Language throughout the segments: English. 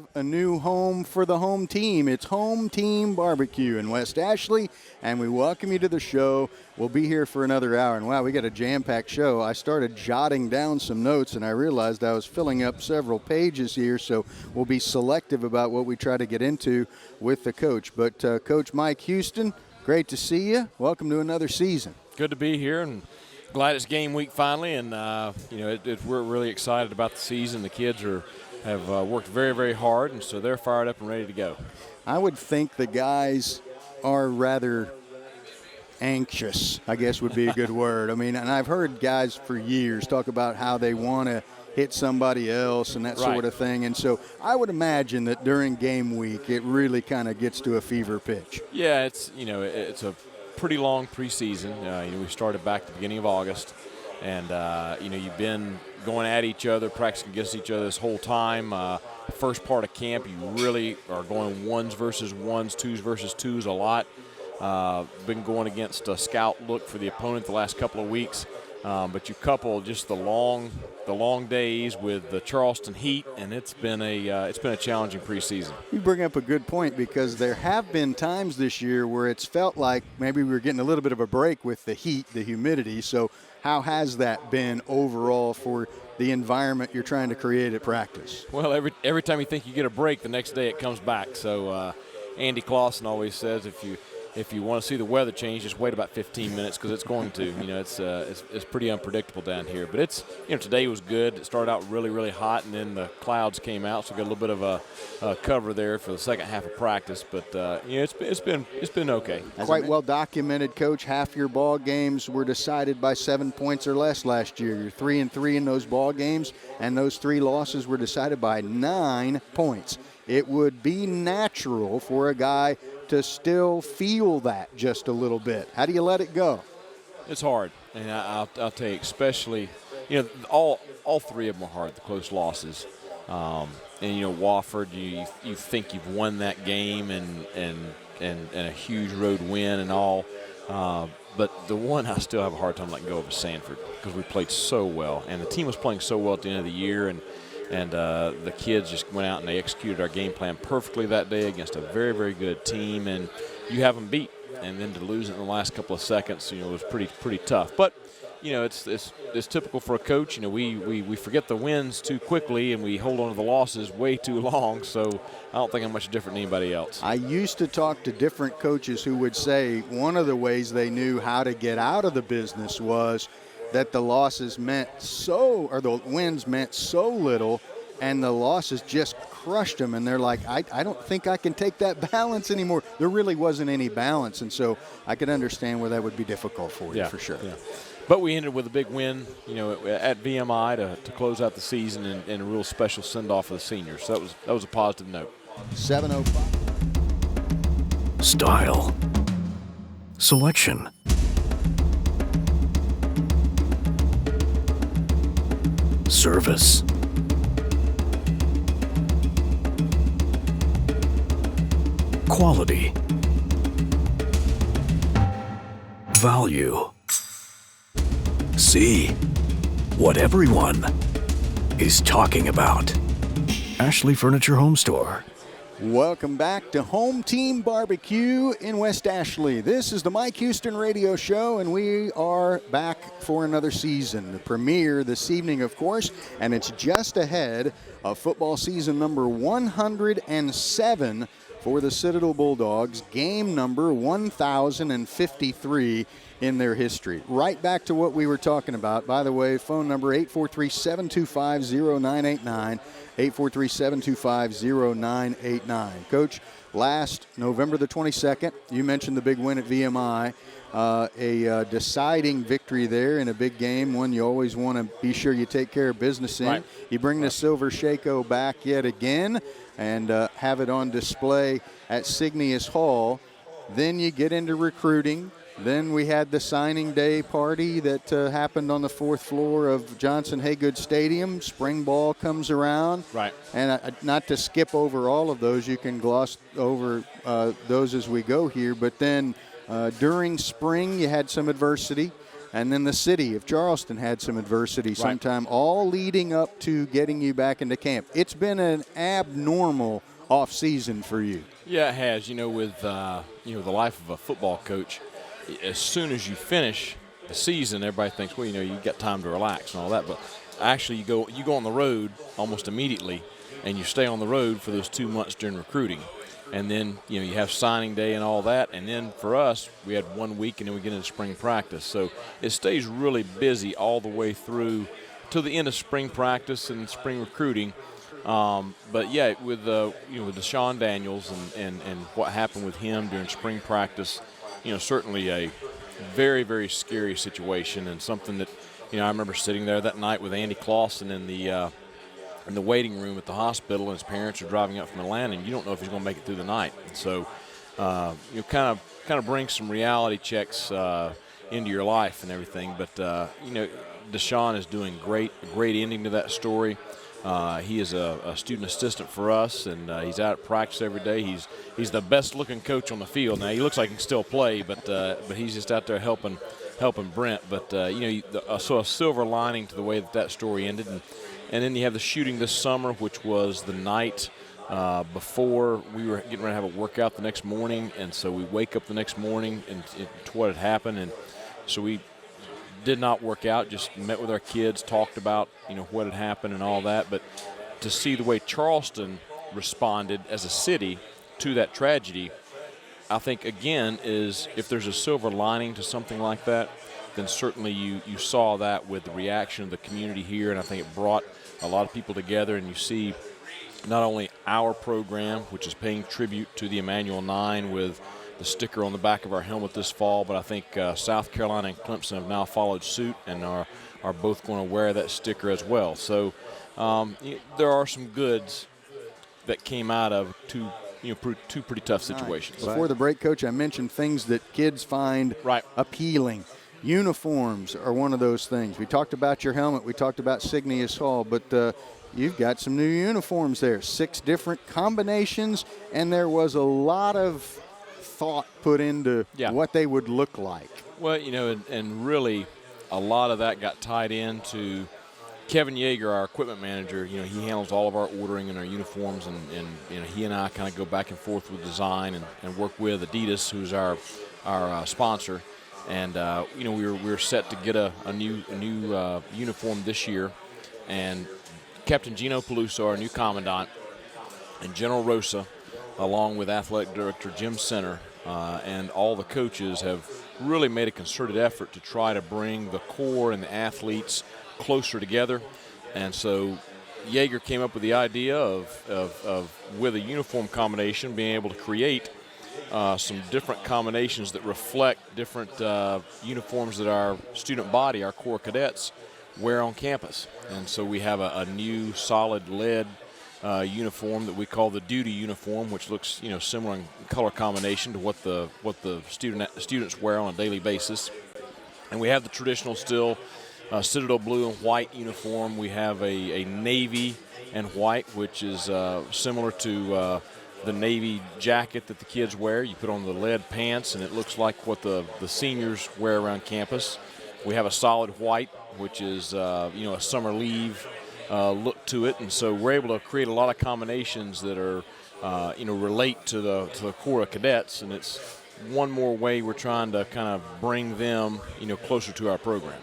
have a new home for the home team. It's Home Team BBQ in West Ashley, and we welcome you to the show. We'll be here for another hour, and wow, we got a jam-packed show. I started jotting down some notes, and I realized I was filling up several pages here, so we'll be selective about what we try to get into with the coach. But Coach Mike Houston, great to see you. Welcome to another season. Good to be here, and glad it's game week finally, and we're really excited about the season. The kids have worked very, very hard, and so they're fired up and ready to go. I would think the guys are rather anxious, I guess would be a good word. I mean, and I've heard guys for years talk about how they want to hit somebody else and that sort of thing, and so I would imagine that during game week it really kind of gets to a fever pitch. Yeah, it's a pretty long preseason. We started back at the beginning of August, and you've been going at each other, practicing against each other this whole time. First part of camp, you really are going ones versus ones, twos versus twos a lot. Been going against a scout look for the opponent the last couple of weeks, but you couple just the long days with the Charleston heat, and it's been a challenging preseason. You bring up a good point, because there have been times this year where it's felt like maybe we were getting a little bit of a break with the heat, the humidity. So how has that been overall for the environment you're trying to create at practice? Well, every time you think you get a break, the next day it comes back. So Andy Clausen always says if you want to see the weather change, just wait about 15 minutes, because it's going to. It's pretty unpredictable down here. But today was good. It started out really, really hot, and then the clouds came out, so we got a little bit of a cover there for the second half of practice. But it's been okay. Quite well documented, Coach. Half your ball games were decided by 7 points or less last year. You're 3-3 in those ball games, and those 3 losses were decided by 9 points. It would be natural for a guy to still feel that just a little bit. How do you let it go? It's hard, and I'll tell you, especially, all 3 of them are hard, the close losses. And Wofford, you think you've won that game and a huge road win and all. But the one I still have a hard time letting go of is Sanford, because we played so well, and the team was playing so well at the end of the year, and the kids just went out and they executed our game plan perfectly that day against a very, very good team, and you have them beat. And then to lose it in the last couple of seconds, was pretty tough. But, it's typical for a coach. We forget the wins too quickly, and we hold on to the losses way too long. So I don't think I'm much different than anybody else. I used to talk to different coaches who would say one of the ways they knew how to get out of the business was that the losses the wins meant so little, and the losses just crushed them. And they're like, I don't think I can take that balance anymore. There really wasn't any balance, and so I could understand where that would be difficult for you, for sure. Yeah. But we ended with a big win, at VMI to close out the season, and a real special send-off for the seniors. So that was a positive note. 7:05. Style. Selection. Service. Quality. Value. See what everyone is talking about. Ashley Furniture Home Store. Welcome back to Home Team BBQ in West Ashley. This is the Mike Houston Radio Show, and we are back for another season. The premiere this evening, of course, and it's just ahead of football season number 107 for the Citadel Bulldogs, game number 1,053 in their history. Right back to what we were talking about. By the way, phone number 843-725-0989. 843-725-0989. Coach, last November the 22nd, you mentioned the big win at VMI, a deciding victory there in a big game, one you always want to be sure you take care of business in. Right. You bring the Silver Shako back yet again and have it on display at Signius Hall. Then you get into recruiting. Then we had the signing day party that happened on the 4th floor of Johnson Haygood Stadium. Spring ball comes around. Right. And not to skip over all of those, you can gloss over those as we go here. But then during spring, you had some adversity. And then the city of Charleston had some adversity sometime, all leading up to getting you back into camp. It's been an abnormal off season for you. Yeah, it has. With the life of a football coach, as soon as you finish the season, everybody thinks, well, you got time to relax and all that. But actually, you go on the road almost immediately, and you stay on the road for those 2 months during recruiting. And then, you have signing day and all that. And then for us, we had 1 week, and then we get into spring practice. So it stays really busy all the way through till the end of spring practice and spring recruiting. But, yeah, with Deshaun Daniels and what happened with him during spring practice, certainly a very, very scary situation, and something that, I remember sitting there that night with Andy Clausen in the waiting room at the hospital, and his parents are driving up from Atlanta, and you don't know if he's going to make it through the night. And so, kind of bring some reality checks into your life and everything. But Deshaun is doing great. A great ending to that story. He is a student assistant for us, and he's out at practice every day. He's the best looking coach on the field. Now he looks like he can still play, but he's just out there helping Brent. But so a silver lining to the way that story ended. And then you have the shooting this summer, which was the night before we were getting ready to have a workout the next morning. And so we wake up the next morning and to what had happened. And so we did not work out, just met with our kids, talked about, what had happened and all that. But to see the way Charleston responded as a city to that tragedy, I think, again, is if there's a silver lining to something like that, then certainly you saw that with the reaction of the community here, and I think it brought a lot of people together. And you see not only our program, which is paying tribute to the Emmanuel 9 with the sticker on the back of our helmet this fall, but I think South Carolina and Clemson have now followed suit and are both going to wear that sticker as well. So there are some goods that came out of two pretty tough situations. Before the break, Coach, I mentioned things that kids find appealing. Uniforms are one of those things. We talked about your helmet. We talked about Signius Hall, but you've got some new uniforms there, 6 different combinations, and there was a lot of thought put into what they would look like. Well, and really a lot of that got tied into Kevin Yeager, our equipment manager. He handles all of our ordering and our uniforms, and he and I kind of go back and forth with design and work with Adidas, who's our sponsor. And we were set to get a new uniform this year, and Captain Gino Peluso, our new commandant, and General Rosa, along with athletic director Jim Center, and all the coaches have really made a concerted effort to try to bring the corps and the athletes closer together. And so Yeager came up with the idea of with a uniform combination, being able to create some different combinations that reflect different uniforms that our student body, our Corps cadets, wear on campus. And so we have a new solid lead uniform that we call the duty uniform, which looks similar in color combination to what the students wear on a daily basis. And we have the traditional still Citadel blue and white uniform. We have a navy and white, which is similar to the Navy jacket that the kids wear. You put on the lead pants, and it looks like what the seniors wear around campus. We have a solid white, which is a summer leave look to it, and so we're able to create a lot of combinations that are relate to the Corps of Cadets, and it's one more way we're trying to kind of bring them closer to our program.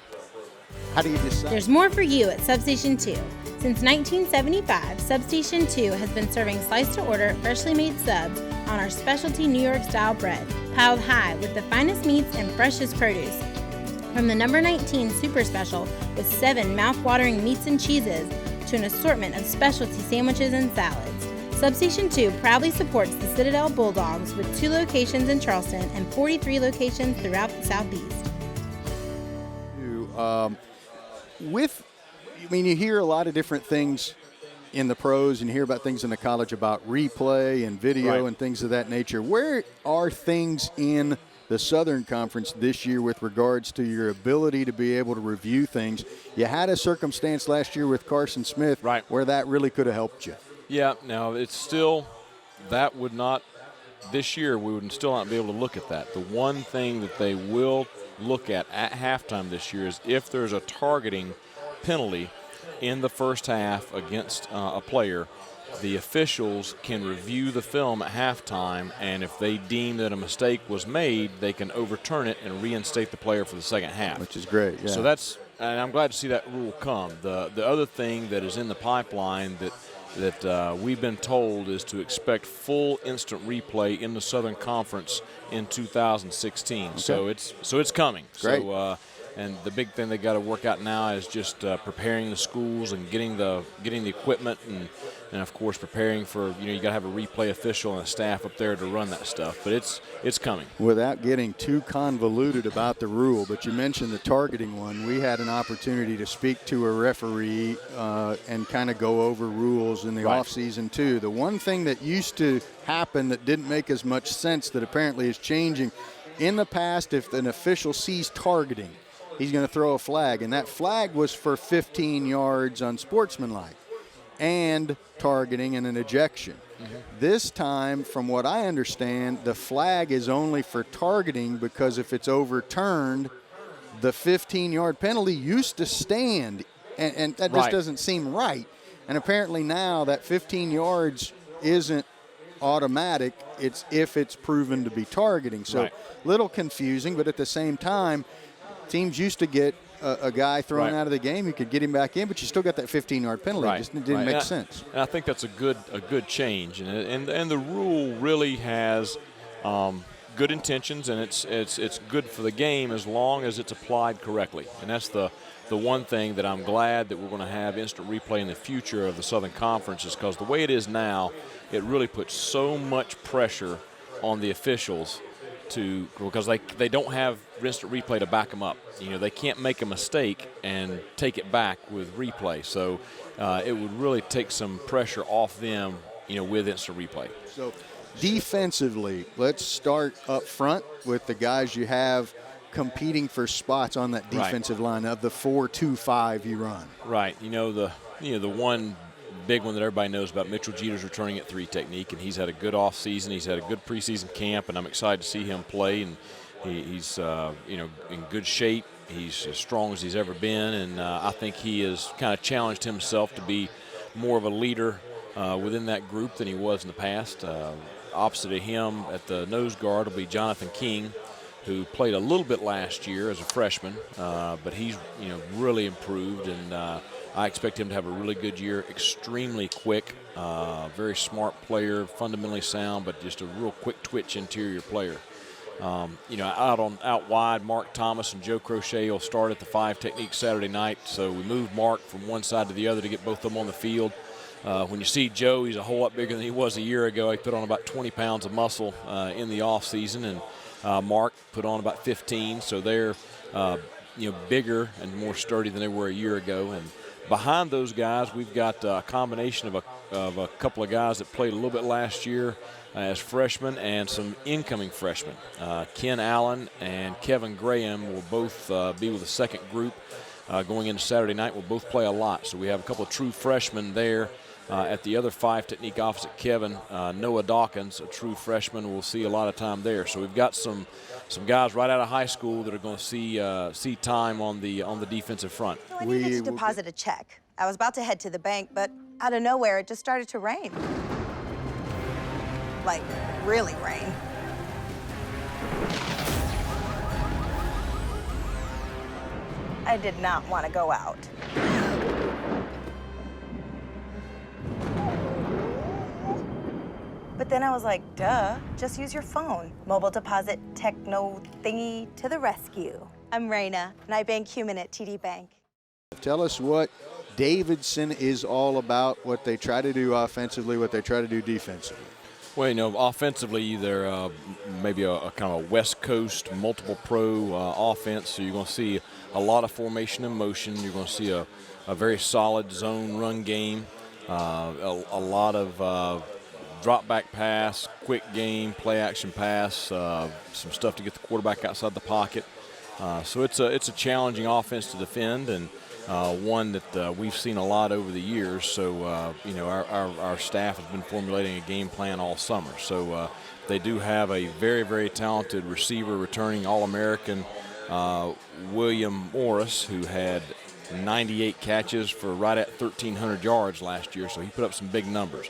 How do you decide? There's more for you at Substation 2. Since 1975, Substation 2 has been serving sliced-to-order, freshly made subs on our specialty New York-style bread, piled high with the finest meats and freshest produce. From the number 19 Super Special with 7 mouth-watering meats and cheeses to an assortment of specialty sandwiches and salads, Substation 2 proudly supports the Citadel Bulldogs with 2 locations in Charleston and 43 locations throughout the Southeast. You hear a lot of different things in the pros, and you hear about things in the college about replay and video and things of that nature. Where are things in the Southern Conference this year with regards to your ability to be able to review things? You had a circumstance last year with Carson Smith where that really could have helped you. Yeah, now it's still, that would not, this year we would still not be able to look at that. The one thing that they will look at halftime this year is if there's a targeting penalty in the first half against a player, the officials can review the film at halftime, and if they deem that a mistake was made, they can overturn it and reinstate the player for the second half. Which is great, yeah. So and I'm glad to see that rule come. The other thing that is in the pipeline that we've been told is to expect full instant replay in the Southern Conference in 2016. Okay. So it's coming. Great. So, and the big thing they got to work out now is just preparing the schools and getting the equipment and of course preparing for, you got to have a replay official and a staff up there to run that stuff. But it's coming. Without getting too convoluted about the rule, but you mentioned the targeting one. We had an opportunity to speak to a referee and kind of go over rules in the offseason too. The one thing that used to happen that didn't make as much sense that apparently is changing, in the past, if an official sees targeting, he's going to throw a flag, and that flag was for 15 yards unsportsmanlike and targeting and an ejection. Mm-hmm. This time, from what I understand, the flag is only for targeting because if it's overturned, the 15-yard penalty used to stand, and that just doesn't seem right. And apparently now that 15 yards isn't automatic. It's if it's proven to be targeting. So little confusing, but at the same time, teams used to get a guy thrown out of the game. You could get him back in, but you still got that 15-yard penalty. It just didn't make sense. And I think that's a good change. And the rule really has good intentions, and it's good for the game as long as it's applied correctly. And that's the one thing that I'm glad that we're going to have instant replay in the future of the Southern Conference, is because the way it is now, it really puts so much pressure on the officials because they don't have instant replay to back them up. They can't make a mistake and take it back with replay. So it would really take some pressure off them, with instant replay. So defensively, let's start up front with the guys you have competing for spots on that defensive line of the 4-2-5 you run. Right. The one big one that everybody knows about, Mitchell Jeter's returning at 3 technique, and he's had a good off season. He's had a good preseason camp, and I'm excited to see him play. And he's in good shape. He's as strong as he's ever been, and I think he has kind of challenged himself to be more of a leader within that group than he was in the past. Opposite of him at the nose guard will be Jonathan King, who played a little bit last year as a freshman, but he's really improved, and I expect him to have a really good year. Extremely quick, very smart player, fundamentally sound, but just a real quick twitch interior player. Out wide, Mark Thomas and Joe Crochet will start at the 5 technique Saturday night. So we moved Mark from one side to the other to get both of them on the field. When you see Joe, he's a whole lot bigger than he was a year ago. He put on about 20 pounds of muscle in the off season, and Mark put on about 15. So they're bigger and more sturdy than they were a year ago. And behind those guys, we've got a combination of a couple of guys that played a little bit last year as freshmen and some incoming freshmen. Ken Allen and Kevin Graham will both be with the second group going into Saturday night. Will both play a lot. So we have a couple of true freshmen there. At the other 5 technique opposite Kevin, Noah Dawkins, a true freshman, will see a lot of time there. So we've got some guys right out of high school that are going to see time on the defensive front. So I needed to deposit a check. I was about to head to the bank, but out of nowhere, it just started to rain. Like, really rain. I did not want to go out. But then I was like, duh, just use your phone. Mobile deposit techno thingy to the rescue. I'm Raina, and I bank human at TD Bank. Tell us what Davidson is all about, what they try to do offensively, what they try to do defensively. Well, offensively, they're maybe a kind of a West Coast multiple pro offense. So you're going to see a lot of formation and motion. You're going to see a very solid zone run game, a lot of drop back pass, quick game, play action pass, some stuff to get the quarterback outside the pocket. So it's a challenging offense to defend, and one that we've seen a lot over the years. So our staff has been formulating a game plan all summer. So they do have a very, very talented receiver, returning All-American William Morris, who had 98 catches for right at 1,300 yards last year, so he put up some big numbers.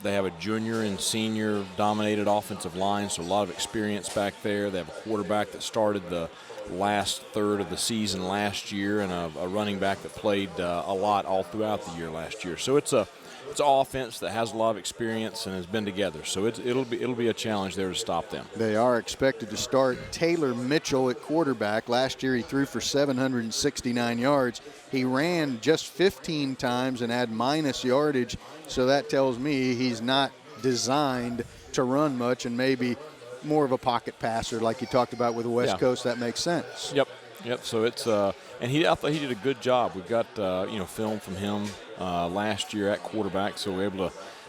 They have a junior and senior dominated offensive line, so a lot of experience back there. They have a quarterback that started the last third of the season last year, and a running back that played a lot all throughout the year last year. So it's an offense that has a lot of experience and has been together. So it'll be a challenge there to stop them. They are expected to start Taylor Mitchell at quarterback. Last year he threw for 769 yards. He ran just 15 times and had minus yardage, so that tells me he's not designed to run much and maybe more of a pocket passer like you talked about with the West Coast. That makes sense. Yep. So it's and I thought he did a good job. We've got film from him last year at quarterback, so we're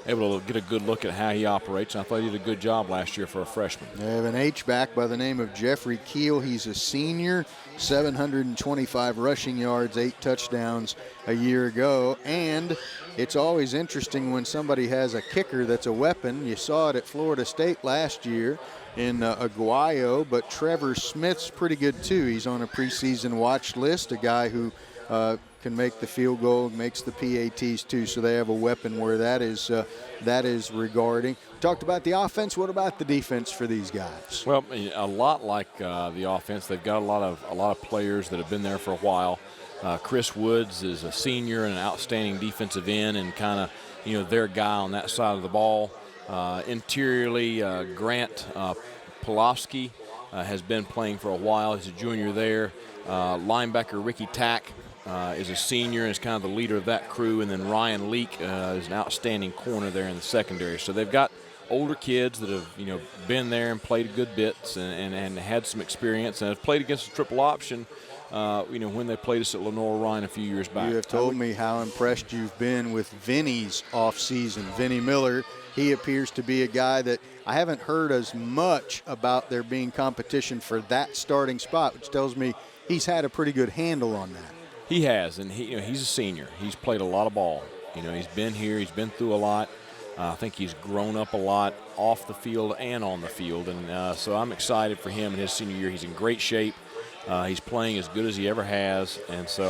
able to get a good look at how he operates. And I thought he did a good job last year for a freshman. They have an H-back by the name of Jeffrey Keel. He's a senior, 725 rushing yards, 8 touchdowns a year ago. And it's always interesting when somebody has a kicker that's a weapon. You saw it at Florida State last year in Aguayo, but Trevor Smith's pretty good too. He's on a preseason watch list, a guy who can make the field goal, makes the PATs too, so they have a weapon where that is regarding. Talked about the offense. What about the defense for these guys? Well, a lot like the offense, they've got a lot of players that have been there for a while. Chris Woods is a senior and an outstanding defensive end, and kind of their guy on that side of the ball. Interiorly, Grant Pulaski has been playing for a while. He's a junior there. Linebacker Ricky Tack is a senior and is kind of the leader of that crew. And then Ryan Leak is an outstanding corner there in the secondary. So they've got older kids that have been there and played good bits and had some experience and have played against a triple option. When they played us at Lenore Ryan a few years back. You have told me how impressed you've been with Vinny's offseason. Vinny Miller, he appears to be a guy that I haven't heard as much about there being competition for that starting spot, which tells me he's had a pretty good handle on that. He has, and he's a senior. He's played a lot of ball. He's been here. He's been through a lot. I think he's grown up a lot off the field and on the field, and so I'm excited for him in his senior year. He's in great shape. He's playing as good as he ever has, and so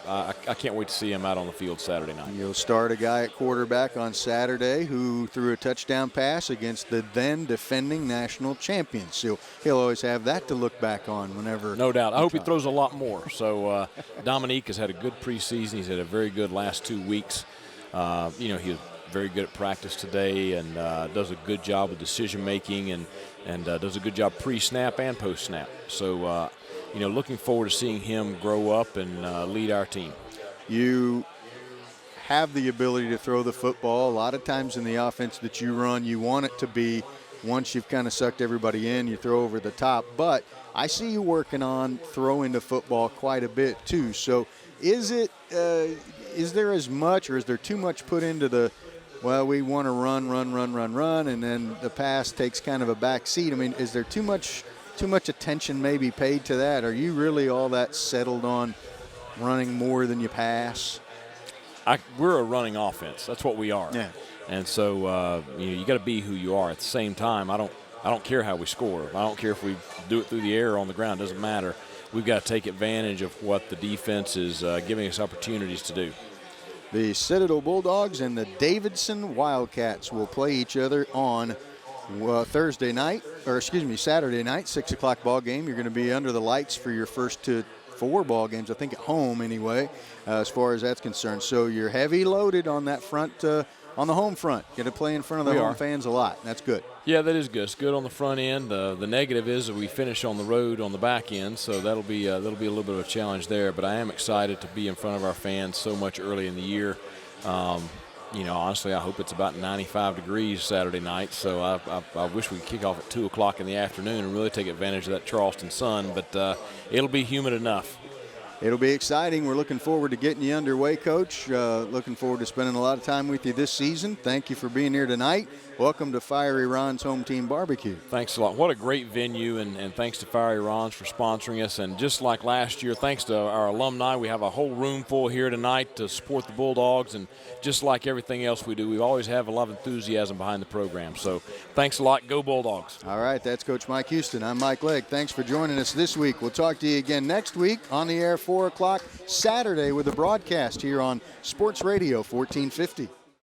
I can't wait to see him out on the field Saturday night. You'll start a guy at quarterback on Saturday who threw a touchdown pass against the then defending national champions. So he'll always have that to look back on whenever. No doubt. I hope he throws a lot more. So Dominique has had a good preseason. He's had a very good last 2 weeks. He was very good at practice today and does a good job with decision making and does a good job pre-snap and post-snap. So. Looking forward to seeing him grow up and lead our team. You have the ability to throw the football. A lot of times in the offense that you run, you want it to be, once you've kind of sucked everybody in, you throw over the top. But I see you working on throwing the football quite a bit too. So is there as much, or is there too much put into the, well, we want to run, and then the pass takes kind of a back seat? I mean, is there too much attention maybe paid to that? Are you really all that settled on running more than you pass? We're a running offense. That's what we are. Yeah. And so you got to be who you are. At the same time, I don't care how we score. I don't care if we do it through the air or on the ground. It doesn't matter. We've got to take advantage of what the defense is giving us opportunities to do. The Citadel Bulldogs and the Davidson Wildcats will play each other on Saturday night, 6 o'clock ball game. You're going to be under the lights for your first 4 ball games, I think at home anyway, as far as that's concerned. So you're heavy loaded on that front, on the home front. Going to play in front of the home fans a lot. That's good. Yeah, that is good. It's good on the front end. The negative is that we finish on the road on the back end, so that'll be a little bit of a challenge there. But I am excited to be in front of our fans so much early in the year. Honestly, I hope it's about 95 degrees Saturday night, so I wish we could kick off at 2 o'clock in the afternoon and really take advantage of that Charleston sun, but it'll be humid enough. It'll be exciting. We're looking forward to getting you underway, Coach. Looking forward to spending a lot of time with you this season. Thank you for being here tonight. Welcome to Fiery Ron's Home Team Barbecue. Thanks a lot. What a great venue, and thanks to Fiery Ron's for sponsoring us. And just like last year, thanks to our alumni, we have a whole room full here tonight to support the Bulldogs. And just like everything else we do, we always have a lot of enthusiasm behind the program. So thanks a lot. Go Bulldogs. All right, that's Coach Mike Houston. I'm Mike Legg. Thanks for joining us this week. We'll talk to you again next week on the air 4 o'clock Saturday with a broadcast here on Sports Radio 1450.